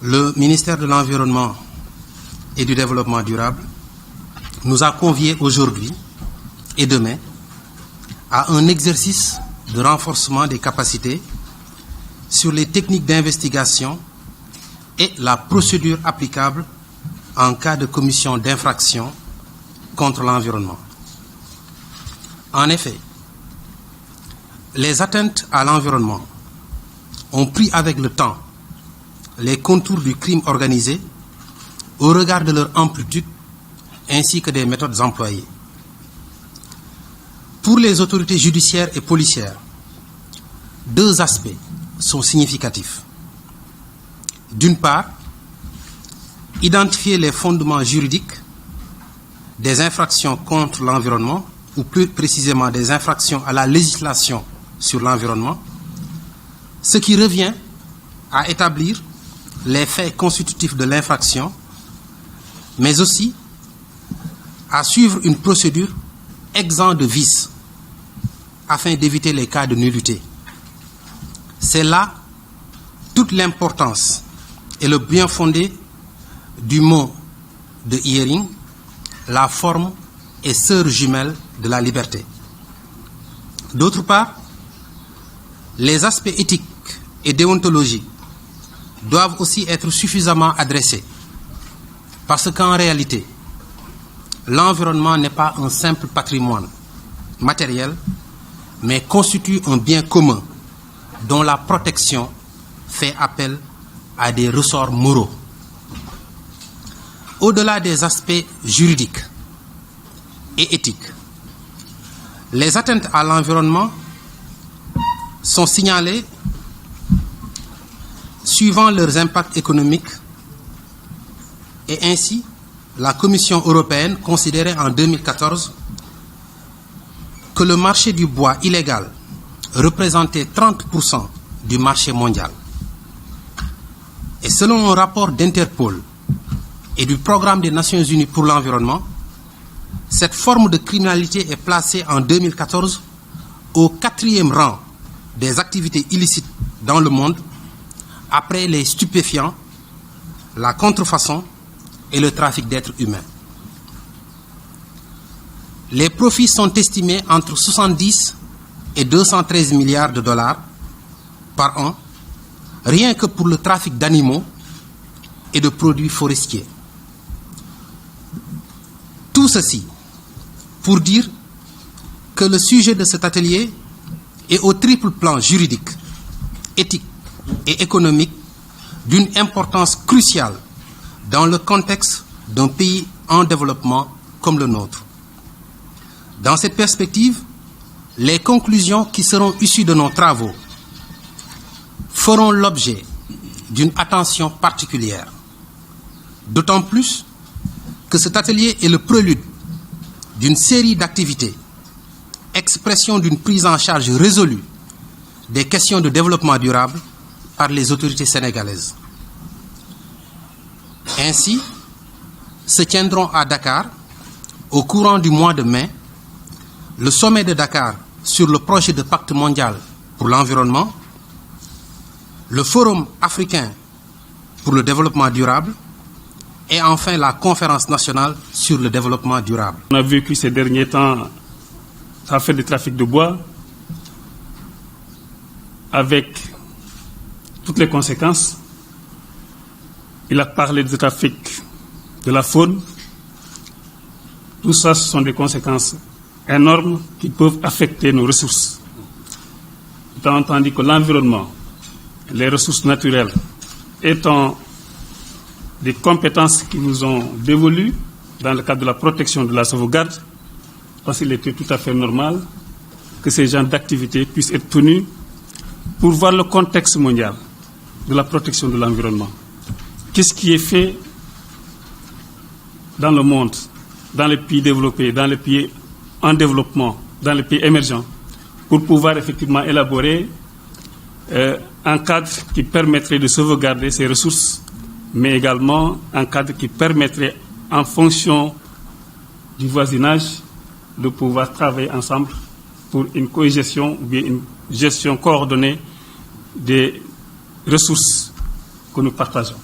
le ministère de l'Environnement et du Développement durable nous a conviés aujourd'hui et demain à un exercice de renforcement des capacités sur les techniques d'investigation et la procédure applicable en cas de commission d'infraction contre l'environnement. En effet, les atteintes à l'environnement ont pris avec le temps les contours du crime organisé au regard de leur amplitude ainsi que des méthodes employées. Pour les autorités judiciaires et policières, deux aspects sont significatifs. D'une part, identifier les fondements juridiques des infractions contre l'environnement, ou plus précisément des infractions à la législation sur l'environnement, ce qui revient à établir les faits constitutifs de l'infraction, mais aussi à suivre une procédure exempte de vices afin d'éviter les cas de nullité. C'est là toute l'importance et le bien fondé du mot de Eyring, la forme est sœur jumelle de la liberté. D'autre part, les aspects éthiques et déontologiques doivent aussi être suffisamment adressés, parce qu'en réalité, l'environnement n'est pas un simple patrimoine matériel, mais constitue un bien commun dont la protection fait appel à des ressorts moraux. Au-delà des aspects juridiques et éthiques, les atteintes à l'environnement sont signalées suivant leurs impacts économiques, et ainsi la Commission européenne considérait en 2014 que le marché du bois illégal représentait 30% du marché mondial. Et selon un rapport d'Interpol et du Programme des Nations Unies pour l'environnement, cette forme de criminalité est placée en 2014 au 4e rang des activités illicites dans le monde, après les stupéfiants, la contrefaçon et le trafic d'êtres humains. Les profits sont estimés entre 70 et 213 milliards de dollars par an, rien que pour le trafic d'animaux et de produits forestiers. Tout ceci pour dire que le sujet de cet atelier est au triple plan juridique, éthique et économique d'une importance cruciale dans le contexte d'un pays en développement comme le nôtre. Dans cette perspective, les conclusions qui seront issues de nos travaux feront l'objet d'une attention particulière, d'autant plus que cet atelier est le prélude d'une série d'activités, expression d'une prise en charge résolue des questions de développement durable par les autorités sénégalaises. Ainsi, se tiendront à Dakar, au courant du mois de mai, le sommet de Dakar sur le projet de pacte mondial pour l'environnement, le forum africain pour le développement durable et enfin la conférence nationale sur le développement durable. On a vécu ces derniers temps l'affaire du trafic de bois avec toutes les conséquences. Il a parlé du trafic de la faune. Tout ça, ce sont des conséquences énormes qui peuvent affecter nos ressources. Étant entendu que l'environnement, les ressources naturelles étant des compétences qui nous ont dévolues dans le cadre de la protection de la sauvegarde, parce qu'il était tout à fait normal que ces genres d'activités puissent être tenus pour voir le contexte mondial de la protection de l'environnement. Qu'est-ce qui est fait dans le monde, dans les pays développés, dans les pays en développement, dans les pays émergents, pour pouvoir effectivement élaborer un cadre qui permettrait de sauvegarder ces ressources, mais également un cadre qui permettrait, en fonction du voisinage, de pouvoir travailler ensemble pour une cogestion ou bien une gestion coordonnée des ressources que nous partageons.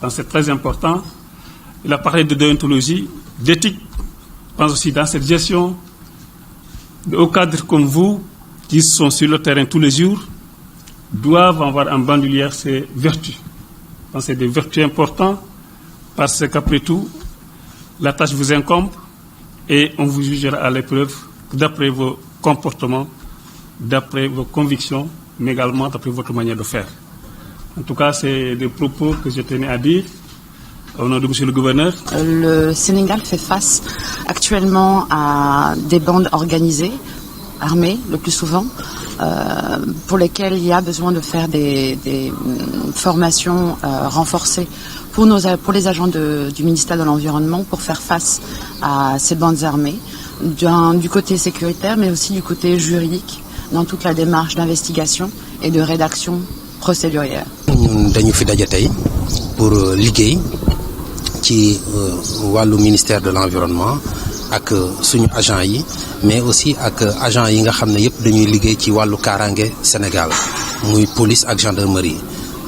pense que c'est très important. Il a parlé de déontologie, d'éthique. Je pense aussi dans cette gestion, de hauts cadres comme vous, qui sont sur le terrain tous les jours, doivent avoir en bandoulière ces vertus. Je pense que c'est des vertus importantes parce qu'après tout, la tâche vous incombe et on vous jugera à l'épreuve d'après vos comportements, d'après vos convictions, mais également d'après votre manière de faire. En tout cas, c'est des propos que je tenais à dire au nom de Monsieur le Gouverneur. Le Sénégal fait face actuellement à des bandes organisées, armées le plus souvent, pour lesquelles il y a besoin de faire des formations renforcées pour les agents du ministère de l'Environnement pour faire face à ces bandes armées, du côté sécuritaire mais aussi du côté juridique, dans toute la démarche d'investigation et de rédaction procédurière. ñun dañu fi daje tey pour liggéey ci wàllu ministère de l'environnement ak suñu agent yi mais aussi ak agent yi nga xam ne yëpp dañuy liggéey ci wàllu kaaraange Sénégal muy police ak gendarmerie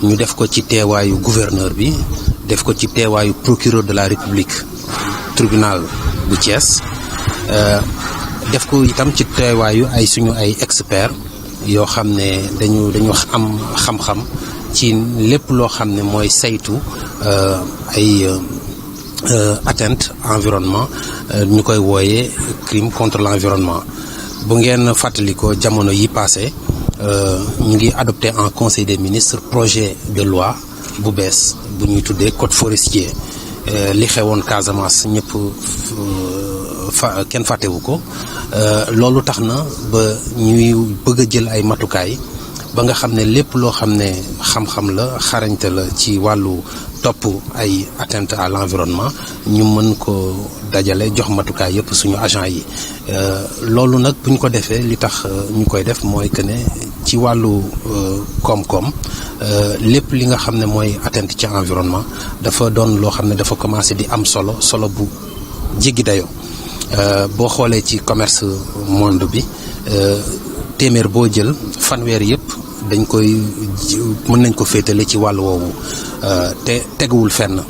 ñu def ko ci teewaayu gouverneur bi def ko ci teewaayu procureur de la République tribunal bu Thiès def ko itam ci teewaayu suñu ay experts yoo xam ne dañu am xam-xam ci lépp loo xam ne mooy saytu ay atteinte environnement ñu koy wooyee crime contre l'environnement bu ngeen fàttalikoo jamono yi passé ñu ngi adopté en conseil des ministres projet de loi bu bees bu ñuy tuddee code forestier li xewoon Casamance ñëpp kenn fàttewu ko loolu tax na ba ñuy bëgg a jël ay matukaay ba nga xam ne lépp loo xam ne xam-xam la xarañte la ci wàllu topp ay atteinte à l'environnement ñu mën ko dajale jox matukaay yëpp suñu agent yi loolu nag bu ñu ko defee li tax ñu koy def mooy que ne ci wàllu koom-koom lépp li nga xam ne mooy atteinte ci environnement dafa doon loo xam ne dafa commencé di am solo bu jéggi dayoo boo xoolee ci commerce monde bi téeméer boo jël fanweer yëpp dañ koy mën nañ ko féetale ci wàll woowu te teguwul fenn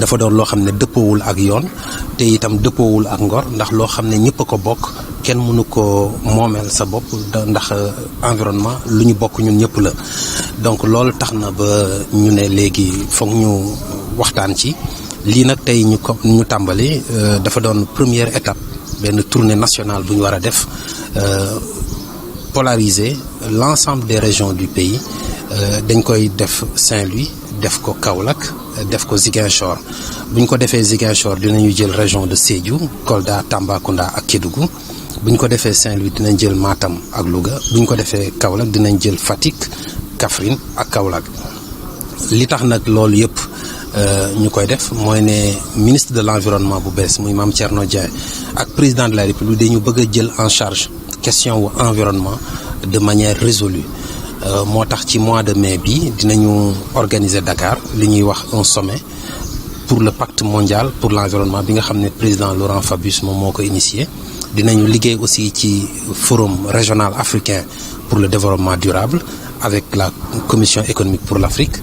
dafa doon loo xam ne dëppoowul ak yoon te itam dëppoowul ak ngor ndax loo xam ne ñëpp a ko bokk kenn mënu ko moomeel sa bopp ndax environnement lu ñu bokk ñun ñëpp la donc loolu tax na ba ñu ne léegi foog ñu waxtaan ci lii nag tey ñu tàmbali dafa doon première étape benn tournée nationale bu ñu war a def polariser l'ensemble des régions du pays dañ koy def Saint-Louis def ko Kaolack def ko Ziguinchor bu ñu ko defee Ziguinchor dinañu jël région de Sédhiou Kolda Tambacounda ak Kédougou bu ñu ko defee Saint-Louis dinañ jël Matam ak Louga bu ñu ko defee Kaolack dinañ jël Fatick Kaffrine ak Kaolack li tax nag loolu yëpp ñu koy def mooy ne ministre de l'environnement bu bees muy Mame Thierno Dieng ak président de la République dañu bëgg a jël en charge question wu environnement de manière résolue moo tax ci mois de mai bi dinañu organiser Dakar li ñuy wax un sommet pour le pacte mondial pour l'environnement bi nga xam ne président Laurent Fabius moom moo ko initié dinañu liggéey aussi ci forum régional africain pour le développement durable avec la commission économique pour l'Afrique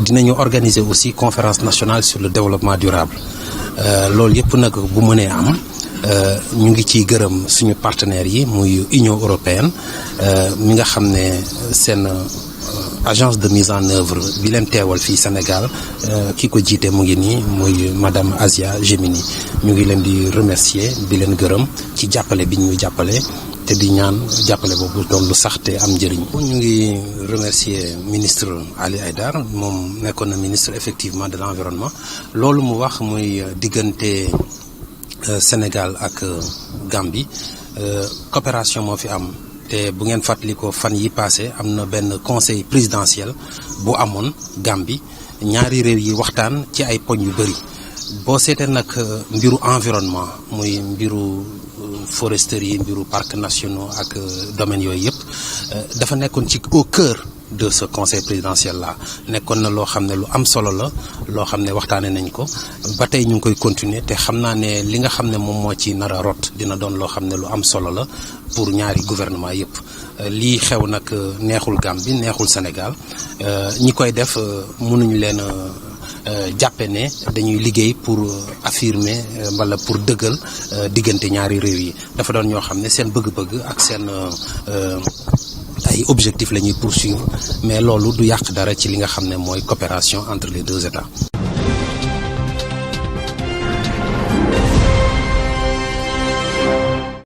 dinañu organiser aussi conférence nationale sur le développement durable loolu yëpp nag bu mënee am ñu ngi ciy gërëm suñu partenaires yi muy Union européenne mi nga xam ne seen agence de mise en œuvre bi leen teewal fii Sénégal ki ko jiite mu ngi nii muy madame Asia Gemini ñu ngi leen di remercier di leen gërëm ci jàppale bi ñu jàppale te di ñaan jàppale boobu doon lu sax te am njëriñ. ñu ngi remercier ministre Ali Haïdar moom nekkoon na ministre effectivement de l'environnement loolu mu wax muy diggante Sénégal ak Gambie coopération moo fi am te bu ngeen fàttalikoo fan yi passé am na benn conseil présidentiel bu amoon Gambie ñaari réew yi waxtaan ci ay poñ yu bëri boo seetee nag mbiru environnement muy mbiru foresterie mbiru parcs nationaux ak domaines yooyu yëpp dafa nekkoon ci au cœur de ce conseil présidentiel là nekkoon na loo xam ne lu am solo la loo xam ne waxtaane nañ ko ba tey ñu ngi koy continuer te xam naa ne li nga xam ne moom moo ci nar a rot dina doon loo xam ne lu am solo la pour ñaari gouvernement yëpp lii xew nag neexul Gambie neexul Sénégal ñi koy def mënuñu leen jàppe ne dañuy liggéey pour affirmer wala pour dëggal diggante ñaari réew yi. dafa doon ñoo xam ne seen bëgg-bëgg ak seen ay objectifs la ñuy poursuivre mais loolu du yàq dara ci li nga xam ne mooy coopération entre les deux États.